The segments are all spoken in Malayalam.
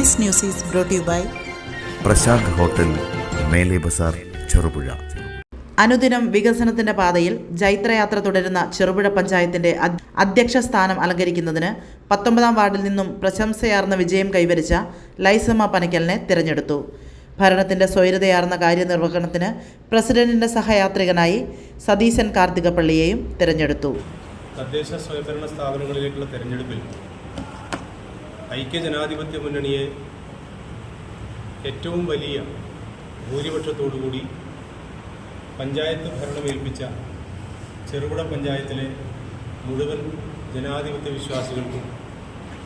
This news is brought to you by Prashant hotel, Mele Bazar, Cherupuzha. അനുദിനം വികസനത്തിന്റെ പാതയിൽ ജൈത്രയാത്ര തുടരുന്ന ചെറുപുഴ പഞ്ചായത്തിന്റെ അധ്യക്ഷ സ്ഥാനം അലങ്കരിക്കുന്നതിന് 19-ാം വാർഡിൽ നിന്നും പ്രശംസയാർന്ന വിജയം കൈവരിച്ച ലൈസമ്മ പനക്കലിനെ തിരഞ്ഞെടുത്തു. ഭരണത്തിന്റെ സ്വൈര്യതയാർന്ന കാര്യനിർവഹണത്തിന് പ്രസിഡന്റിന്റെ സഹയാത്രികനായി സതീശൻ കാർത്തികപ്പള്ളിയെയും തിരഞ്ഞെടുത്തു. തദ്ദേശ സ്വയംഭരണ സ്ഥാപനങ്ങളിലേക്കുള്ള തെരഞ്ഞെടുപ്പിൽ ഐക്യജനാധിപത്യ മുന്നണിയെ ഏറ്റവും വലിയ ഭൂരിപക്ഷത്തോടുകൂടി പഞ്ചായത്ത് ഭരണമേൽപ്പിച്ച ചെറുപുഴ പഞ്ചായത്തിലെ മുഴുവൻ ജനാധിപത്യ വിശ്വാസികൾക്കും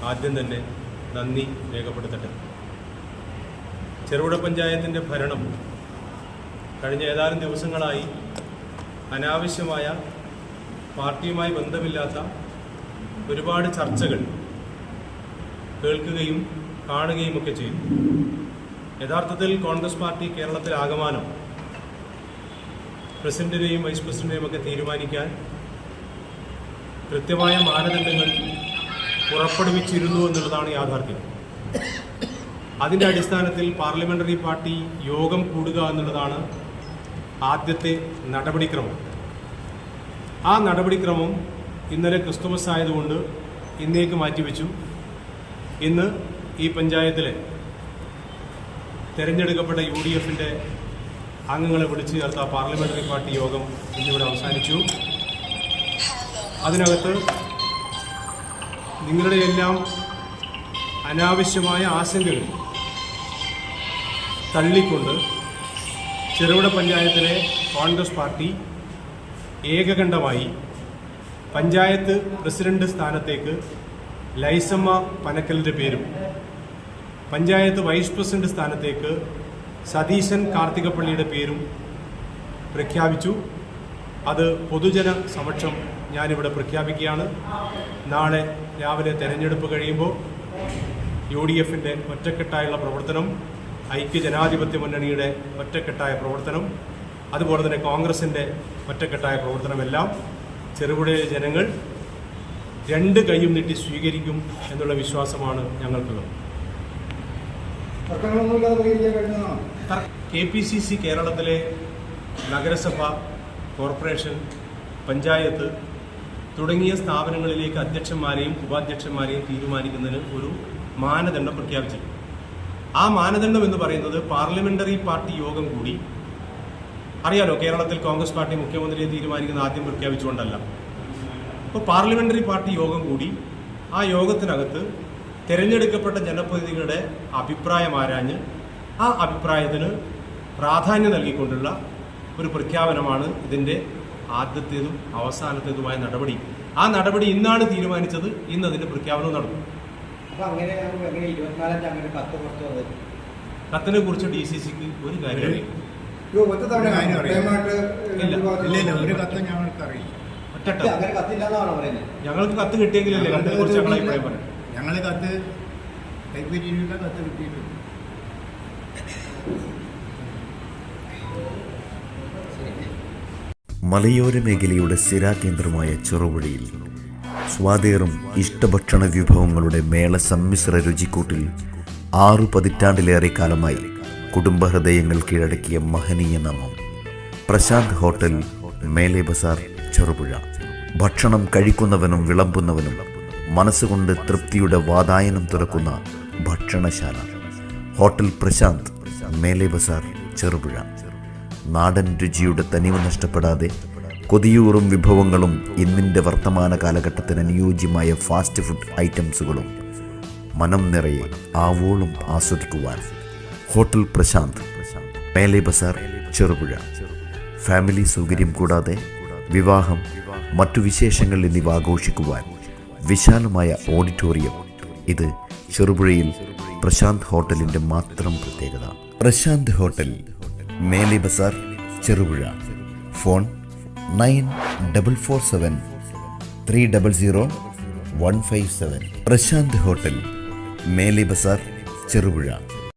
ആദ്യം തന്നെ നന്ദി രേഖപ്പെടുത്തട്ടെ. ചെറുപുഴ പഞ്ചായത്തിൻ്റെ ഭരണം കഴിഞ്ഞ ഏതാനും ദിവസങ്ങളായി അനാവശ്യമായ പാർട്ടിയുമായി ബന്ധമില്ലാത്ത ഒരുപാട് ചർച്ചകൾ കേൾക്കുകയും കാണുകയും ഒക്കെ ചെയ്തു. യഥാർത്ഥത്തിൽ കോൺഗ്രസ് പാർട്ടി കേരളത്തിൽ ആകമാനം പ്രസിഡന്റിനെയും വൈസ് പ്രസിഡന്റിനെയും ഒക്കെ തീരുമാനിക്കാൻ കൃത്യമായ മാനദണ്ഡങ്ങൾ പുറപ്പെടുവിച്ചിരുന്നു എന്നുള്ളതാണ് യാഥാർത്ഥ്യം. അതിൻ്റെ അടിസ്ഥാനത്തിൽ പാർലമെന്ററി പാർട്ടി യോഗം കൂടുക എന്നുള്ളതാണ് ആദ്യത്തെ നടപടിക്രമം. ആ നടപടിക്രമം ഇന്നലെ ക്രിസ്തുമസ് ആയതുകൊണ്ട് ഇന്നേക്ക് മാറ്റിവെച്ചു. ഇന്ന് ഈ പഞ്ചായത്തിലെ തെരഞ്ഞെടുക്കപ്പെട്ട UDF-ന്റെ അംഗങ്ങളെ വിളിച്ചു ചേർത്ത പാർലമെന്ററി പാർട്ടി യോഗം ഇന്നിവിടെ അവസാനിച്ചു. അതിനകത്ത് നിങ്ങളുടെ എല്ലാം അനാവശ്യമായ ആശങ്കകൾ തള്ളിക്കൊണ്ട് ചെറുപുഴ പഞ്ചായത്തിലെ കോൺഗ്രസ് പാർട്ടി ഏകകണ്ഠമായി പഞ്ചായത്ത് പ്രസിഡന്റ് സ്ഥാനത്തേക്ക് ലൈസമ്മ പനക്കലിൻ്റെ പേരും പഞ്ചായത്ത് വൈസ് പ്രസിഡന്റ് സ്ഥാനത്തേക്ക് സതീശൻ കാർത്തികപ്പള്ളിയുടെ പേരും പ്രഖ്യാപിച്ചു. അത് പൊതുജന സമക്ഷം ഞാനിവിടെ പ്രഖ്യാപിക്കുകയാണ്. നാളെ രാവിലെ തെരഞ്ഞെടുപ്പ് കഴിയുമ്പോൾ UDF-ന്റെ ഒറ്റക്കെട്ടായുള്ള പ്രവർത്തനം, ഐക്യജനാധിപത്യ മുന്നണിയുടെ ഒറ്റക്കെട്ടായ പ്രവർത്തനം, അതുപോലെ തന്നെ കോൺഗ്രസിൻ്റെ ഒറ്റക്കെട്ടായ പ്രവർത്തനമെല്ലാം ചെറുപുഴയിലെ ജനങ്ങൾ രണ്ട് കൈയും നീട്ടി സ്വീകരിക്കും എന്നുള്ള വിശ്വാസമാണ് ഞങ്ങൾക്കുള്ളത്. KPCC കേരളത്തിലെ നഗരസഭ, കോർപ്പറേഷൻ, പഞ്ചായത്ത് തുടങ്ങിയ സ്ഥാപനങ്ങളിലേക്ക് അധ്യക്ഷന്മാരെയും ഉപാധ്യക്ഷന്മാരെയും തീരുമാനിക്കുന്നതിന് ഒരു മാനദണ്ഡം പ്രഖ്യാപിച്ചു. ആ മാനദണ്ഡം എന്ന് പറയുന്നത് പാർലമെന്ററി പാർട്ടി യോഗം കൂടി, അറിയാലോ കേരളത്തിൽ കോൺഗ്രസ് പാർട്ടി മുഖ്യമന്ത്രിയെ തീരുമാനിക്കുന്ന ആദ്യം പ്രഖ്യാപിച്ചുകൊണ്ടല്ല. അപ്പോൾ പാർലമെന്ററി പാർട്ടി യോഗം കൂടി ആ യോഗത്തിനകത്ത് തിരഞ്ഞെടുക്കപ്പെട്ട ജനപ്രതിനിധികളുടെ അഭിപ്രായം ആരാഞ്ഞ് ആ അഭിപ്രായത്തിന് പ്രാധാന്യം നൽകിക്കൊണ്ടുള്ള ഒരു പ്രഖ്യാപനമാണ് ഇതിൻ്റെ ആദ്യത്തേതും അവസാനത്തേതുമായ നടപടി. ആ നടപടി ഇന്നാണ് തീരുമാനിച്ചത്. ഇന്ന് അതിൻ്റെ പ്രഖ്യാപനം നടന്നു. കത്തിനെ കുറിച്ച് DCCക്ക് ഒരു കാര്യം ഞങ്ങൾക്ക് കത്ത് കിട്ടിയെങ്കിലല്ലേ കത്തിനെ കുറിച്ച് ഞങ്ങൾ അഭിപ്രായം പറയാം. ഞങ്ങളെ കത്ത് കൈപ്പറ്റിയിട്ടില്ല, കത്ത് കിട്ടിയിട്ടുണ്ട്. മലയോര മേഖലയുടെ സ്ഥിരാകേന്ദ്രമായ ചെറുപുഴയിൽ സ്വാദേറും ഇഷ്ടഭക്ഷണ വിഭവങ്ങളുടെ മേള സമ്മിശ്ര രുചിക്കൂട്ടിൽ 6 പതിറ്റാണ്ടിലേറെ കാലമായി കുടുംബഹൃദയങ്ങൾ കീഴടക്കിയ മഹനീയ നാമം പ്രശാന്ത് ഹോട്ടൽ, മേലെ ബസാർ, ചെറുപുഴ. ഭക്ഷണം കഴിക്കുന്നവനും വിളമ്പുന്നവനും മനസ്സുകൊണ്ട് തൃപ്തിയുടെ വാതായനം തുറക്കുന്ന ഭക്ഷണശാല ഹോട്ടൽ പ്രശാന്ത്, മേലെ ബസാർ, ചെറുപുഴ. നാടൻ രുചിയുടെ തനിവ് നഷ്ടപ്പെടാതെ കൊതിയൂറും വിഭവങ്ങളും ഇന്നിൻ്റെ വർത്തമാന കാലഘട്ടത്തിന് അനുയോജ്യമായ ഫാസ്റ്റ് ഫുഡ് ഐറ്റംസുകളും മനം നിറയെ ആവോളം ആസ്വദിക്കുവാൻ ഹോട്ടൽ പ്രശാന്ത്, മേലെ ബസാർ, ചെറുപുഴ. ഫാമിലി സൗകര്യം കൂടാതെ വിവാഹം, മറ്റു വിശേഷങ്ങൾ എന്നിവ ആഘോഷിക്കുവാൻ വിശാലമായ ഓഡിറ്റോറിയം. ഇത് ചെറുപുഴയിൽ പ്രശാന്ത് ഹോട്ടലിൻ്റെ മാത്രം പ്രത്യേകത. Prashant hotel, Mele Bazar, Cherupuzha. Phone 9447 300 157. Prashant hotel, Mele Bazar, Cherupuzha.